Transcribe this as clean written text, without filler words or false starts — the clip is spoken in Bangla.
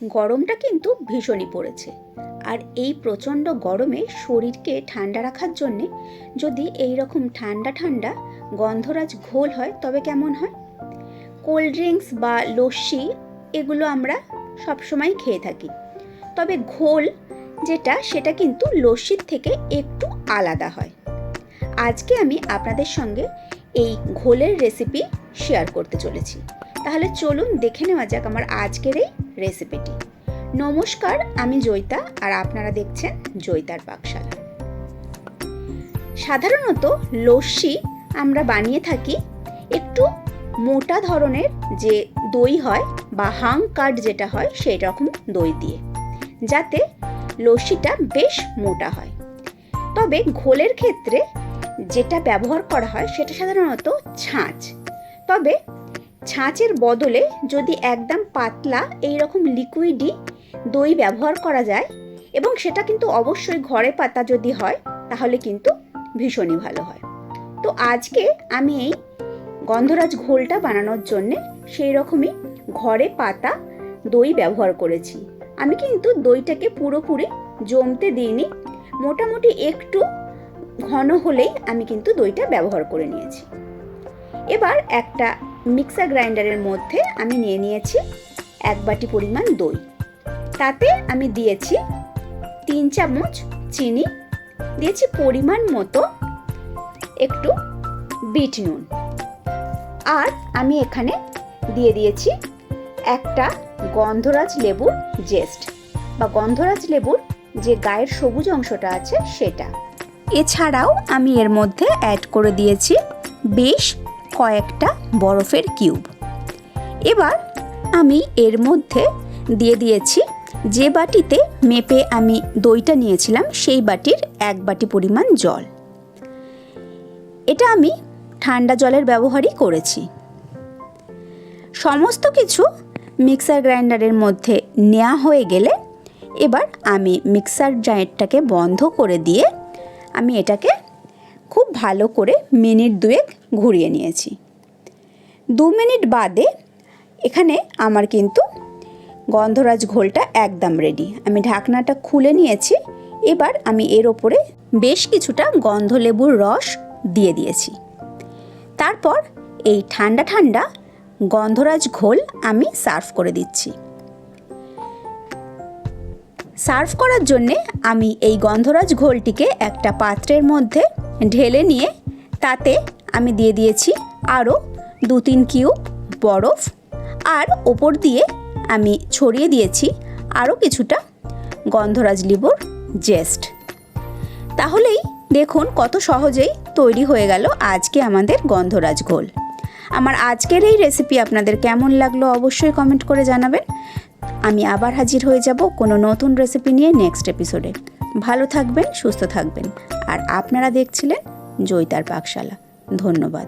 গরমটা কিন্তু ভীষণই পড়েছে। আর এই প্রচণ্ড গরমে শরীরকে ঠান্ডা রাখার জন্যে যদি এই রকম ঠান্ডা ঠান্ডা গন্ধরাজ ঘোল হয় তবে কেমন হয়। কোল্ড ড্রিঙ্কস বা লস্যি এগুলো আমরা সবসময় খেয়ে থাকি, তবে ঘোল যেটা সেটা কিন্তু লস্যির থেকে একটু আলাদা হয়। আজকে আমি আপনাদের সঙ্গে এই ঘোলের রেসিপি শেয়ার করতে চলেছি। তাহলে চলুন দেখে নেওয়া যাক আমার আজকের এই রেসিপিটি। নমস্কার, আমি জয়িতা আর আপনারা দেখছেন জয়িতার পাকশালা। সাধারণত লস্যি আমরা বানিয়ে থাকি একটু মোটা ধরনের যে দই হয় বা হাং কার্ড যেটা হয় সেই রকম দই দিয়ে, যাতে লস্যিটা বেশ মোটা হয়। তবে ঘোলের ক্ষেত্রে যেটা ব্যবহার করা হয় সেটা সাধারণত ছাঁচ। তবে ছাঁচের বদলে যদি একদম পাতলা এই রকম লিকুইডই দই ব্যবহার করা যায়, এবং সেটা কিন্তু অবশ্যই ঘরে পাতা যদি হয় তাহলে কিন্তু ভীষণই ভালো হয়। তো আজকে আমি এই গন্ধরাজ ঘোলটা বানানোর জন্যে সেই রকমই ঘরে পাতা দই ব্যবহার করেছি। আমি কিন্তু দইটাকে পুরোপুরি জমতে দিইনি, মোটামুটি একটু ঘন হলেই আমি কিন্তু দইটা ব্যবহার করে নিয়েছি। এবার একটা মিক্সার গ্রাইন্ডারের মধ্যে আমি নিয়ে নিয়েছি 1 বাটি পরিমাণ দই। তাতে আমি দিয়েছি 3 চামচ চিনি, দিয়েছি পরিমাণ মতো একটু বিট নুন, আর আমি এখানে দিয়ে দিয়েছি একটা গন্ধরাজ লেবুর জেস্ট বা গন্ধরাজ লেবুর যে গায়ের সবুজ অংশটা আছে সেটা। এছাড়াও আমি এর মধ্যে অ্যাড করে দিয়েছি বেশ কয়েকটা বরফের কিউব। এবার আমি এর মধ্যে দিয়ে দিয়েছি যে বাটিতে মেপে আমি দইটা নিয়েছিলাম সেই বাটির 1 বাটি পরিমাণ জল। এটা আমি ঠান্ডা জলের ব্যবহারই করেছি। সমস্ত কিছু মিক্সার গ্রাইন্ডারের মধ্যে নেওয়া হয়ে গেলে এবার আমি মিক্সার জারটাকে বন্ধ করে দিয়ে আমি এটাকে খুব ভালো করে মিনিট 2 ঘুরিয়ে নিয়েছি। 2 মিনিট বাদে এখানে আমার কিন্তু গন্ধরাজ ঘোলটা একদম রেডি। আমি ঢাকনাটা খুলে নিয়েছি। এবার আমি এর ওপরে বেশ কিছুটা গন্ধলেবুর রস দিয়ে দিয়েছি। তারপর এই ঠান্ডা ঠান্ডা গন্ধরাজ ঘোল আমি সার্ভ করে দিচ্ছি। সার্ভ করার জন্যে আমি এই গন্ধরাজ ঘোলটিকে একটা পাত্রের মধ্যে ঢেলে নিয়ে তাতে আমি দিয়ে দিয়েছি আরও 2-3 কিউব বরফ, আর ওপর দিয়ে আমি ছড়িয়ে দিয়েছি আরও কিছুটা গন্ধরাজ লেবুর জেস্ট। তাহলেই দেখুন কত সহজেই তৈরি হয়ে গেল আজকে আমাদের গন্ধরাজ ঘোল। আমার আজকের এই রেসিপি আপনাদের কেমন লাগলো অবশ্যই কমেন্ট করে জানাবেন। আমি আবার হাজির হয়ে যাব কোনো নতুন রেসিপি নিয়ে নেক্সট এপিসোডে। ভালো থাকবেন, সুস্থ থাকবেন, আর আপনারা দেখছিলেন জয়িতার পাকশালা। ধন্যবাদ।